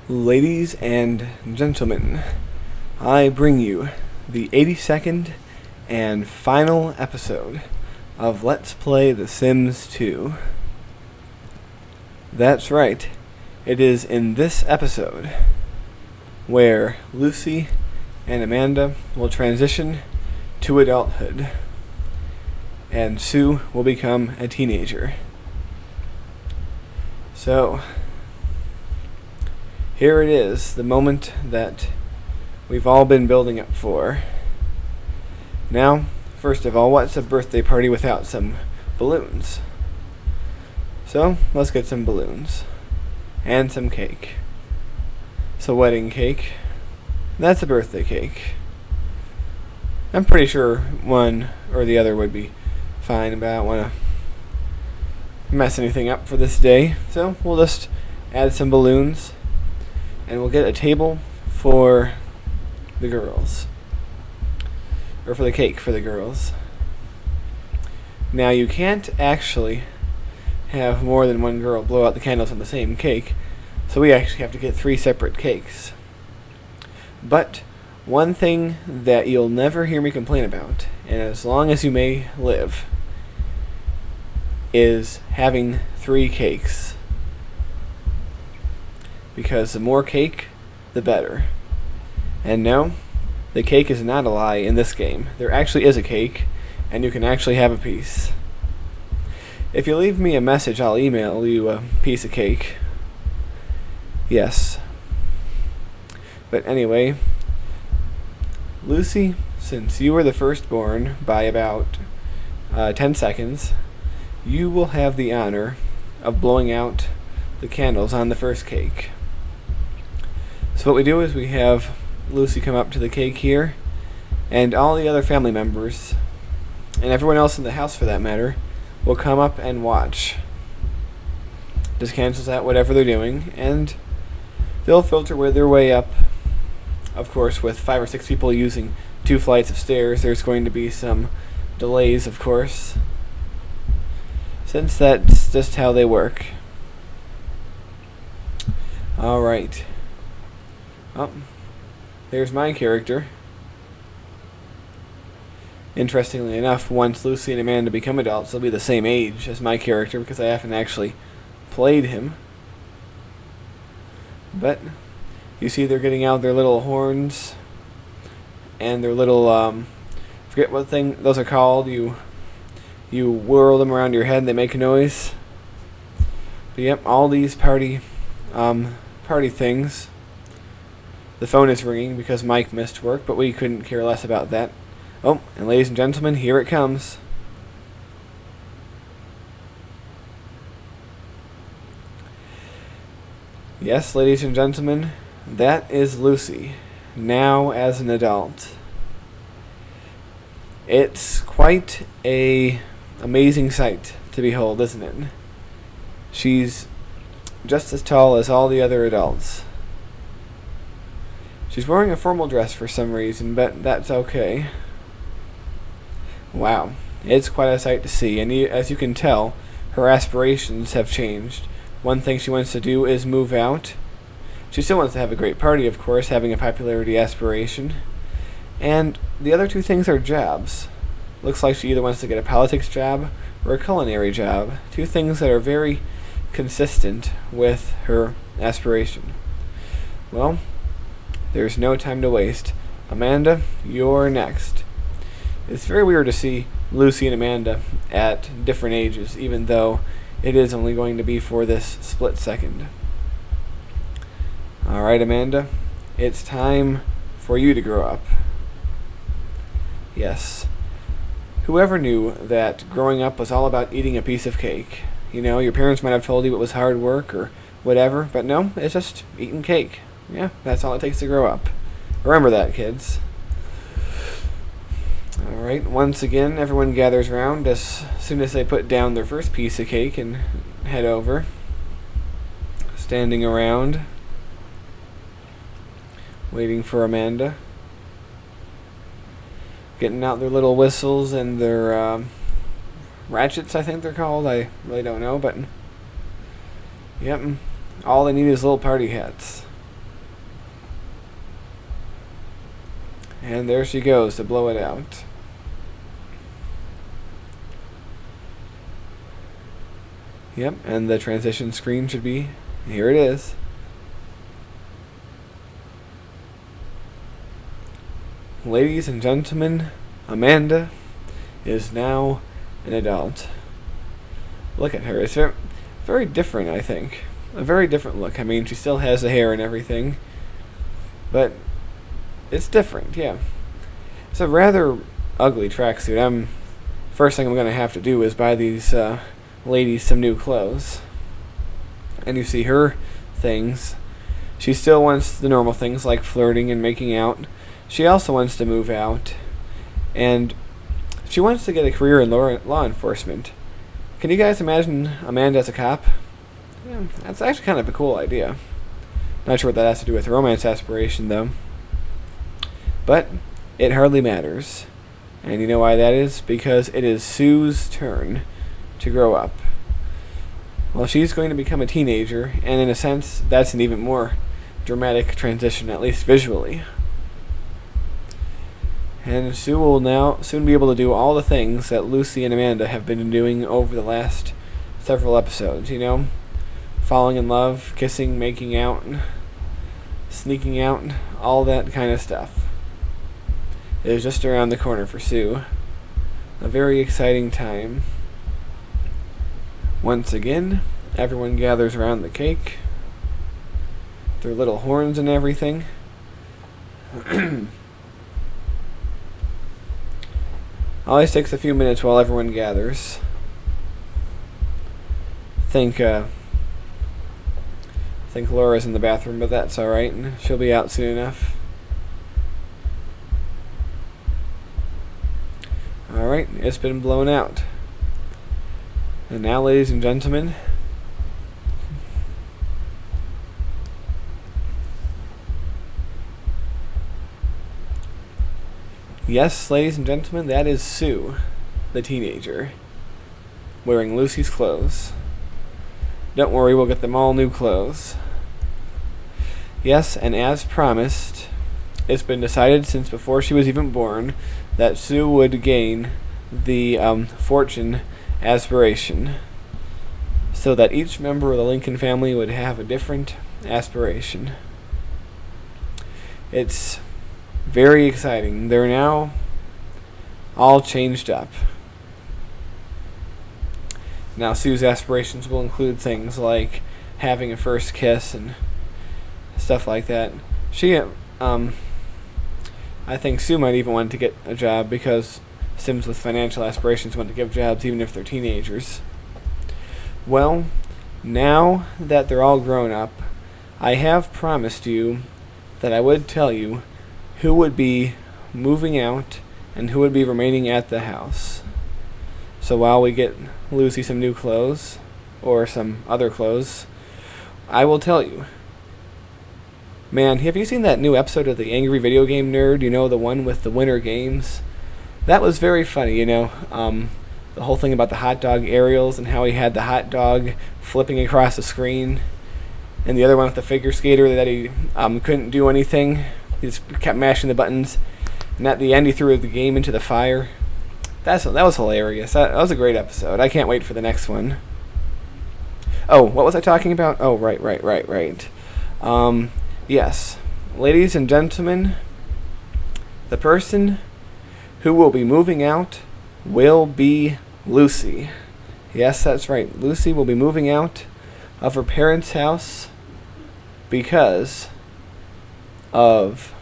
Ladies and gentlemen, I bring you the 82nd and final episode of Let's Play The Sims 2. That's right, it is in this episode where Lucy and Amanda will transition to adulthood, and Sue will become a teenager. So, here it is, the moment that we've all been building up for. Now, first of all, what's a birthday party without some balloons? So, let's get some balloons. And some cake. It's a wedding cake. That's a birthday cake. I'm pretty sure one or the other would be fine, but I don't want to mess anything up for this day. So, we'll just add some balloons. And we'll get a table for the girls. Or for the cake for the girls. Now, you can't actually have more than one girl blow out the candles on the same cake, so we actually have to get 3 separate cakes. But one thing that you'll never hear me complain about, and as long as you may live, is having 3 cakes. Because the more cake, the better. And no, the cake is not a lie in this game. There actually is a cake, and you can actually have a piece. If you leave me a message, I'll email you a piece of cake. Yes. But anyway, Lucy, since you were the firstborn by about 10 seconds, you will have the honor of blowing out the candles on the first cake. So what we do is we have Lucy come up to the cake here, and all the other family members, and everyone else in the house for that matter, will come up and watch. Just cancels out whatever they're doing, and they'll filter their way up. Of course, with 5 or 6 people using 2 flights of stairs, there's going to be some delays, of course, since that's just how they work. Alright. Oh, there's my character. Interestingly enough, once Lucy and Amanda become adults, they'll be the same age as my character because I haven't actually played him. But you see they're getting out their little horns and their little forget what thing those are called. You whirl them around your head and they make a noise. But yep, all these party things. The phone is ringing because Mike missed work, but we couldn't care less about that. Oh, and ladies and gentlemen, here it comes. Yes, ladies and gentlemen, that is Lucy, now as an adult. It's quite a amazing sight to behold, isn't it? She's just as tall as all the other adults. She's wearing a formal dress for some reason, but that's okay. Wow, it's quite a sight to see, and as you can tell, her aspirations have changed. One thing she wants to do is move out. She still wants to have a great party, of course, having a popularity aspiration. And the other 2 things are jobs. Looks like she either wants to get a politics job or a culinary job. 2 things that are very consistent with her aspiration. Well, there's no time to waste. Amanda, you're next. It's very weird to see Lucy and Amanda at different ages, even though it is only going to be for this split second. Alright, Amanda, it's time for you to grow up. Yes. Whoever knew that growing up was all about eating a piece of cake? You know, your parents might have told you it was hard work or whatever, but no, it's just eating cake. Yeah, that's all it takes to grow up. Remember that, kids. Alright, once again, everyone gathers around as soon as they put down their first piece of cake and head over. Standing around, waiting for Amanda. Getting out their little whistles and their ratchets, I think they're called. I really don't know, but yep, all they need is little party hats. And there she goes to blow it out. Yep, and the transition screen should be, here it is. Ladies and gentlemen, Amanda is now an adult. Look at her. It's very different, I think. A very different look. I mean, she still has the hair and everything, but it's different, yeah. It's a rather ugly tracksuit. First thing I'm going to have to do is buy these ladies some new clothes. And you see her things. She still wants the normal things like flirting and making out. She also wants to move out. And she wants to get a career in law enforcement. Can you guys imagine Amanda as a cop? Yeah, that's actually kind of a cool idea. Not sure what that has to do with romance aspiration, though. But it hardly matters. And you know why that is? Because it is Sue's turn to grow up. Well, she's going to become a teenager, and in a sense, that's an even more dramatic transition, at least visually. And Sue will now soon be able to do all the things that Lucy and Amanda have been doing over the last several episodes, you know? Falling in love, kissing, making out, sneaking out, all that kind of stuff. It is just around the corner for Sue. A very exciting time. Once again, everyone gathers around the cake. Their little horns and everything. Always takes a few minutes while everyone gathers. Think Laura's in the bathroom, but that's alright. She'll be out soon enough. Alright, it's been blown out. And now, ladies and gentlemen, yes, ladies and gentlemen, that is Sue, the teenager, wearing Lucy's clothes. Don't worry, we'll get them all new clothes. Yes, and as promised, it's been decided since before she was even born that Sue would gain the fortune aspiration, so that each member of the Lincoln family would have a different aspiration. It's very exciting. They're now all changed up. Now Sue's aspirations will include things like having a first kiss and stuff like that. I think Sue might even want to get a job because Sims with financial aspirations want to give jobs even if they're teenagers. Well, now that they're all grown up, I have promised you that I would tell you who would be moving out and who would be remaining at the house. So while we get Lucy some new clothes, or some other clothes, I will tell you. Man, have you seen that new episode of the Angry Video Game Nerd? You know, the one with the winter games? That was very funny, you know. The whole thing about the hot dog aerials and how he had the hot dog flipping across the screen. And the other one with the figure skater that he couldn't do anything. He just kept mashing the buttons. And at the end he threw the game into the fire. That was hilarious. That was a great episode. I can't wait for the next one. Oh, what was I talking about? Oh, right. Yes. Ladies and gentlemen, the person who will be moving out will be Lucy. Yes, that's right. Lucy will be moving out of her parents' house because of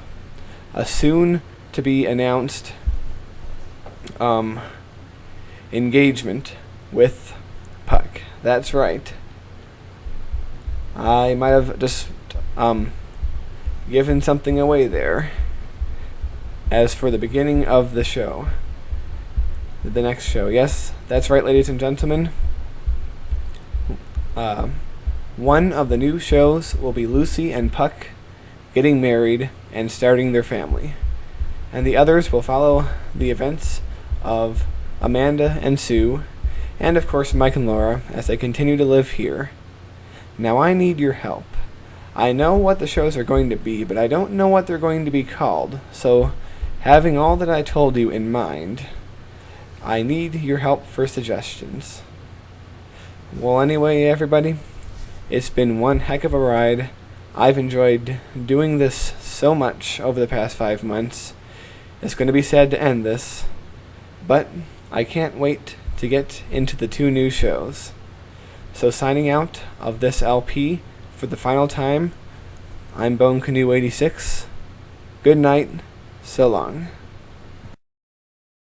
a soon-to-be-announced engagement with Puck. That's right. I might have just given something away there. As for the beginning of the show, the next show, yes, that's right, ladies and gentlemen. One of the new shows will be Lucy and Puck getting married and starting their family, and the others will follow the events of Amanda and Sue, and of course Mike and Laura, as they continue to live here. Now I need your help. I know what the shows are going to be, but I don't know what they're going to be called, so Having all that I told you in mind, I need your help for suggestions. Well, anyway, everybody, it's been one heck of a ride. I've enjoyed doing this so much over the past 5 months. It's going to be sad to end this, but I can't wait to get into the 2 new shows. So signing out of this LP for the final time, I'm Bone Canoe 86. Good night, so long.